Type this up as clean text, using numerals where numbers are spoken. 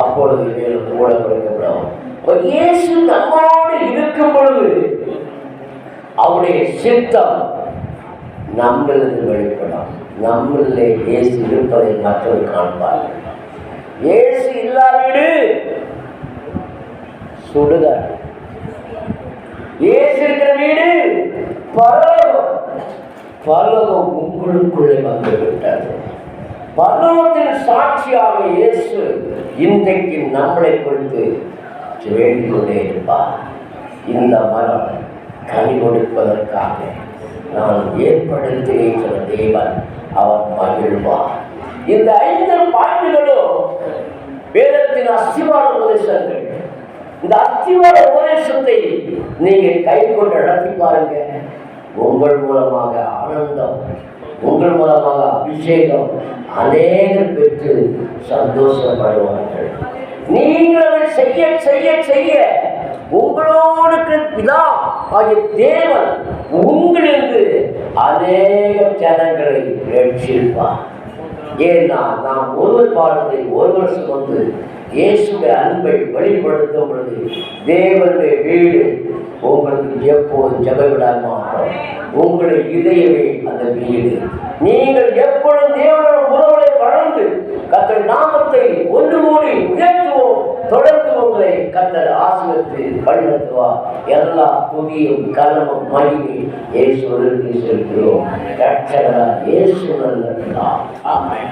அப்பொழுது கூட கொடுக்கப்படும். இயேசு நம்மோடு இருக்கும் பொழுது அவருடைய சித்தம் நம்மளது வெளிப்படும். நம்மளே இயேசு இருப்பதை மற்றவர் காண்பார்கள். இயேசு இல்லாவிடு சுடுகாடு, இயேசு இருக்கிற வீடு பரலோகம். பரலோகம் உங்களுக்குள்ளே வந்துவிட்டது. பரலோகத்தின் சாட்சியாக இயேசு இன்றைக்கு நம்மளை குறித்து வேண்டிக் கொண்டே இருப்பார். இந்த மரம் கனி கொடுப்பதற்காக நான் ஏற்படுத்தின தேவன் அவர் மகிழ்வார். இந்த 5 பாட்டுகளும் வேதத்தின் அஸ்திவார உபதேசங்கள். இந்த அஸ்திவார உபதேசத்தை நீங்கள் கை கொண்டு நடத்தி பாருங்க. உங்கள் மூலமாக ஆனந்தம், உங்கள் மூலமாக அபிஷேகம் அநேகர் பெற்று சந்தோஷப்படுவார்கள். நீங்கள் அதை செய்ய செய்ய செய்ய உங்களோடு பிதா ஆகிய தேவன் உங்களிருந்து அநேக ஜனங்களை ரட்சிப்பார். ஏன்னா நாம் ஒருவர் பாடத்தை ஒருவர் சுமந்து இயேசுடைய அன்பை வெளிப்படுத்தும் பொழுது தேவனுடைய வீடு உங்களுக்கு எப்போதும் ஜெபவிடாமல் உங்களுடைய இதயமே அந்த வீடு. நீங்கள் எப்பொழுதும் தேவனோட உறவுகளை வளர்ந்து கர்த்தர் நாமத்தை ஒன்று கூடி உயர்த்துவோம். தொடர்ந்து உங்களை கர்த்தர் ஆசீர்வதித்து வழிநடத்துவார். எல்லா துதியும் கனமும் மகிமை இயேசுவுக்கு செலுத்துகிறோம். கர்த்தர் இயேசு நல்ல. ஆமென்.